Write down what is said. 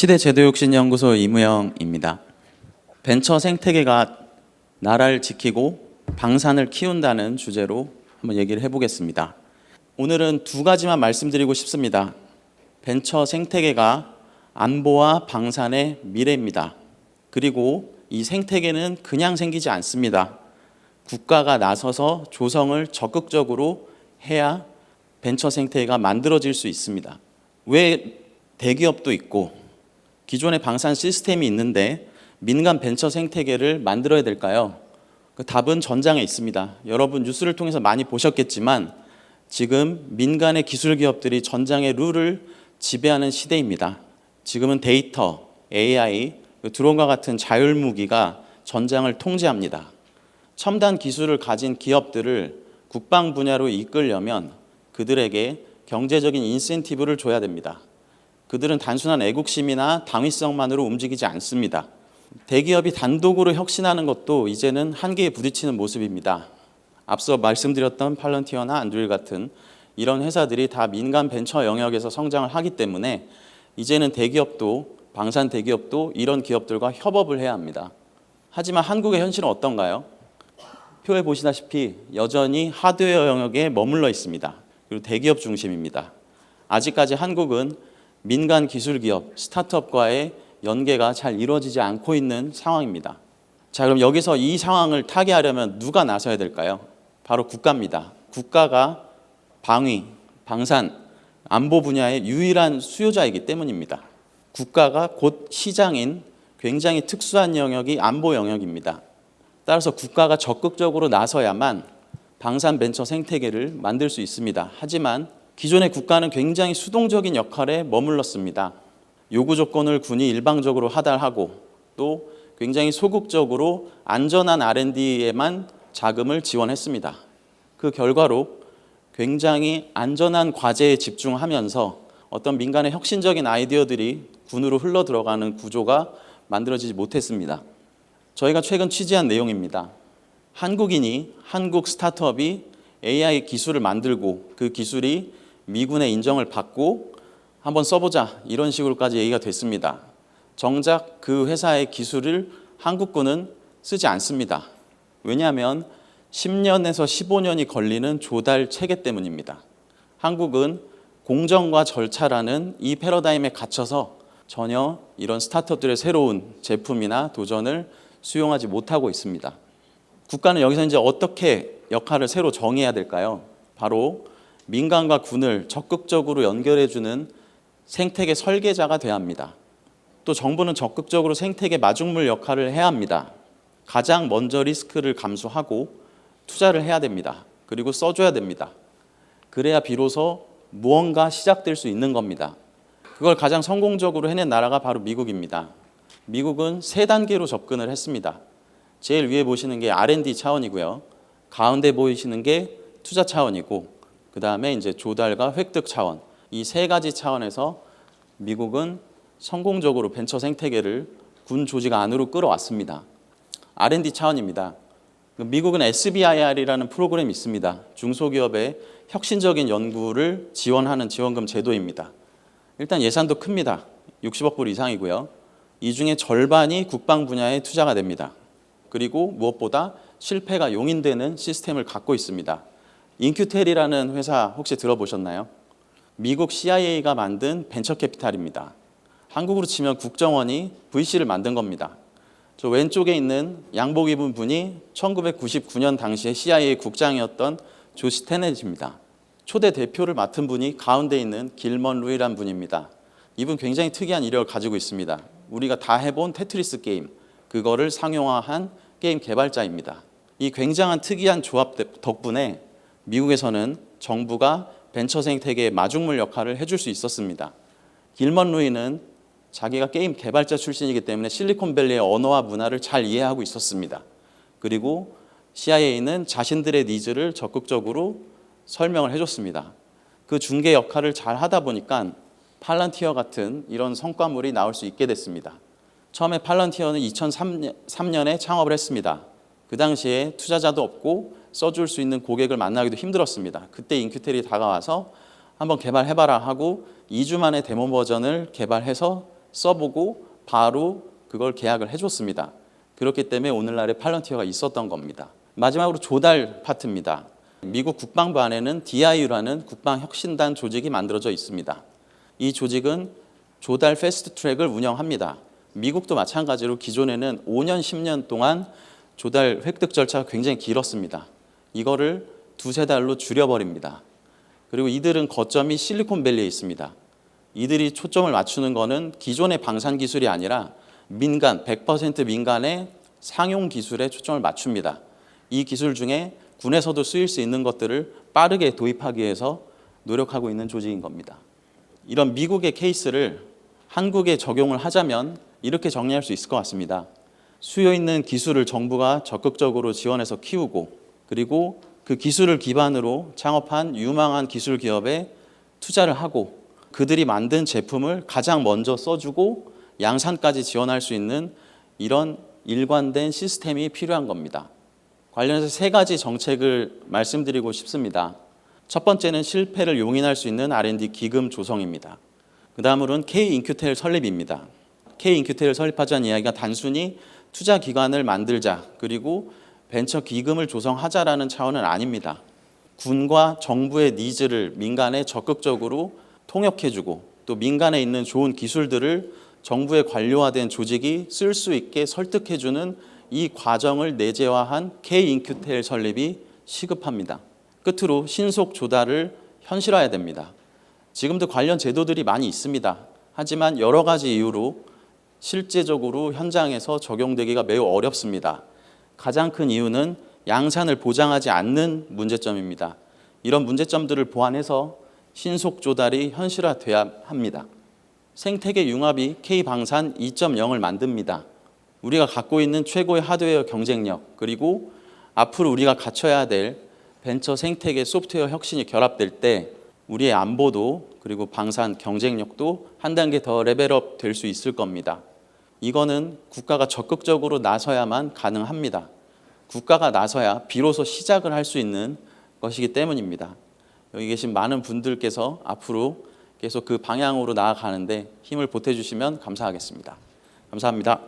시대제도혁신연구소 이무영입니다. 벤처 생태계가 나라를 지키고 방산을 키운다는 주제로 한번 얘기를 해보겠습니다. 오늘은 두 가지만 말씀드리고 싶습니다. 벤처 생태계가 안보와 방산의 미래입니다. 그리고 이 생태계는 그냥 생기지 않습니다. 국가가 나서서 조성을 적극적으로 해야 벤처 생태계가 만들어질 수 있습니다. 왜 대기업도 있고 기존의 방산 시스템이 있는데 민간 벤처 생태계를 만들어야 될까요? 그 답은 전장에 있습니다. 여러분 뉴스를 통해서 많이 보셨겠지만 지금 민간의 기술 기업들이 전장의 룰을 지배하는 시대입니다. 지금은 데이터, AI, 드론과 같은 자율무기가 전장을 통제합니다. 첨단 기술을 가진 기업들을 국방 분야로 이끌려면 그들에게 경제적인 인센티브를 줘야 됩니다. 그들은 단순한 애국심이나 당위성만으로 움직이지 않습니다. 대기업이 단독으로 혁신하는 것도 이제는 한계에 부딪히는 모습입니다. 앞서 말씀드렸던 팔런티어나 안드릴 같은 이런 회사들이 다 민간 벤처 영역에서 성장을 하기 때문에 이제는 대기업도 방산 대기업도 이런 기업들과 협업을 해야 합니다. 하지만 한국의 현실은 어떤가요? 표에 보시다시피 여전히 하드웨어 영역에 머물러 있습니다. 그리고 대기업 중심입니다. 아직까지 한국은 민간 기술 기업, 스타트업과의 연계가 잘 이루어지지 않고 있는 상황입니다. 자, 그럼 여기서 이 상황을 타개하려면 누가 나서야 될까요? 바로 국가입니다. 국가가 방위, 방산, 안보 분야의 유일한 수요자이기 때문입니다. 국가가 곧 시장인 굉장히 특수한 영역이 안보 영역입니다. 따라서 국가가 적극적으로 나서야만 방산 벤처 생태계를 만들 수 있습니다. 하지만 기존의 국가는 굉장히 수동적인 역할에 머물렀습니다. 요구 조건을 군이 일방적으로 하달하고 또 굉장히 소극적으로 안전한 R&D에만 자금을 지원했습니다. 그 결과로 굉장히 안전한 과제에 집중하면서 어떤 민간의 혁신적인 아이디어들이 군으로 흘러 들어가는 구조가 만들어지지 못했습니다. 저희가 최근 취재한 내용입니다. 한국인이, 한국 스타트업이 AI 기술을 만들고 그 기술이 미군의 인정을 받고 한번 써보자 이런 식으로까지 얘기가 됐습니다. 정작 그 회사의 기술을 한국군은 쓰지 않습니다. 왜냐하면 10년에서 15년이 걸리는 조달 체계 때문입니다. 한국은 공정과 절차라는 이 패러다임에 갇혀서 전혀 이런 스타트업들의 새로운 제품이나 도전을 수용하지 못하고 있습니다. 국가는 여기서 이제 어떻게 역할을 새로 정해야 될까요? 바로 민간과 군을 적극적으로 연결해주는 생태계 설계자가 돼야 합니다. 또 정부는 적극적으로 생태계 마중물 역할을 해야 합니다. 가장 먼저 리스크를 감수하고 투자를 해야 됩니다. 그리고 써줘야 됩니다. 그래야 비로소 무언가 시작될 수 있는 겁니다. 그걸 가장 성공적으로 해낸 나라가 바로 미국입니다. 미국은 3단계로 접근을 했습니다. 제일 위에 보시는 게 R&D 차원이고요. 가운데 보이시는 게 투자 차원이고 그 다음에 이제 조달과 획득 차원, 이 3가지 차원에서 미국은 성공적으로 벤처 생태계를 군 조직 안으로 끌어왔습니다. R&D 차원입니다. 미국은 SBIR이라는 프로그램이 있습니다. 중소기업의 혁신적인 연구를 지원하는 지원금 제도입니다. 일단 예산도 큽니다. 60억 불 이상이고요. 이 중에 절반이 국방 분야에 투자가 됩니다. 그리고 무엇보다 실패가 용인되는 시스템을 갖고 있습니다. 인큐텔이라는 회사 혹시 들어보셨나요? 미국 CIA가 만든 벤처 캐피탈입니다. 한국으로 치면 국정원이 VC를 만든 겁니다. 저 왼쪽에 있는 양복 입은 분이 1999년 당시에 CIA 국장이었던 조시 테넷입니다. 초대 대표를 맡은 분이 가운데 있는 길먼 루이란 분입니다. 이분 굉장히 특이한 이력을 가지고 있습니다. 우리가 다 해본 테트리스 게임, 그거를 상용화한 게임 개발자입니다. 이 굉장한 특이한 조합 덕분에 미국에서는 정부가 벤처 생태계의 마중물 역할을 해줄 수 있었습니다. 길먼 루이는 자기가 게임 개발자 출신이기 때문에 실리콘밸리의 언어와 문화를 잘 이해하고 있었습니다. 그리고 CIA는 자신들의 니즈를 적극적으로 설명을 해줬습니다. 그 중개 역할을 잘 하다 보니까 팔런티어 같은 이런 성과물이 나올 수 있게 됐습니다. 처음에 팔런티어는 2003년에 창업을 했습니다. 그 당시에 투자자도 없고 써줄 수 있는 고객을 만나기도 힘들었습니다. 그때 인큐텔이 다가와서 한번 개발해봐라 하고 2주 만에 데모 버전을 개발해서 써보고 바로 그걸 계약을 해줬습니다. 그렇기 때문에 오늘날의 팔런티어가 있었던 겁니다. 마지막으로 조달 파트입니다. 미국 국방부 안에는 DIU라는 국방혁신단 조직이 만들어져 있습니다. 이 조직은 조달 패스트트랙을 운영합니다. 미국도 마찬가지로 기존에는 5년, 10년 동안 조달 획득 절차가 굉장히 길었습니다. 이거를 두세 달로 줄여버립니다. 그리고 이들은 거점이 실리콘밸리에 있습니다. 이들이 초점을 맞추는 것은 기존의 방산 기술이 아니라 민간, 100% 민간의 상용 기술에 초점을 맞춥니다. 이 기술 중에 군에서도 쓰일 수 있는 것들을 빠르게 도입하기 위해서 노력하고 있는 조직인 겁니다. 이런 미국의 케이스를 한국에 적용을 하자면 이렇게 정리할 수 있을 것 같습니다. 수요 있는 기술을 정부가 적극적으로 지원해서 키우고, 그리고 그 기술을 기반으로 창업한 유망한 기술 기업에 투자를 하고, 그들이 만든 제품을 가장 먼저 써주고 양산까지 지원할 수 있는 이런 일관된 시스템이 필요한 겁니다. 관련해서 세 가지 정책을 말씀드리고 싶습니다. 첫 번째는 실패를 용인할 수 있는 R&D 기금 조성입니다. 그 다음으로는 K-인큐텔 설립입니다. K-인큐텔을 설립하자는 이야기가 단순히 투자 기관을 만들자, 그리고 벤처 기금을 조성하자라는 차원은 아닙니다. 군과 정부의 니즈를 민간에 적극적으로 통역해주고, 또 민간에 있는 좋은 기술들을 정부의 관료화된 조직이 쓸 수 있게 설득해주는 이 과정을 내재화한 K-인큐텔 설립이 시급합니다. 끝으로 신속 조달을 현실화해야 됩니다. 지금도 관련 제도들이 많이 있습니다. 하지만 여러 가지 이유로 실제적으로 현장에서 적용되기가 매우 어렵습니다. 가장 큰 이유는 양산을 보장하지 않는 문제점입니다. 이런 문제점들을 보완해서 신속 조달이 현실화돼야 합니다. 생태계 융합이 K방산 2.0을 만듭니다. 우리가 갖고 있는 최고의 하드웨어 경쟁력, 그리고 앞으로 우리가 갖춰야 될 벤처 생태계 소프트웨어 혁신이 결합될 때 우리의 안보도, 그리고 방산 경쟁력도 한 단계 더 레벨업 될 수 있을 겁니다. 이거는 국가가 적극적으로 나서야만 가능합니다. 국가가 나서야 비로소 시작을 할 수 있는 것이기 때문입니다. 여기 계신 많은 분들께서 앞으로 계속 그 방향으로 나아가는데 힘을 보태주시면 감사하겠습니다. 감사합니다.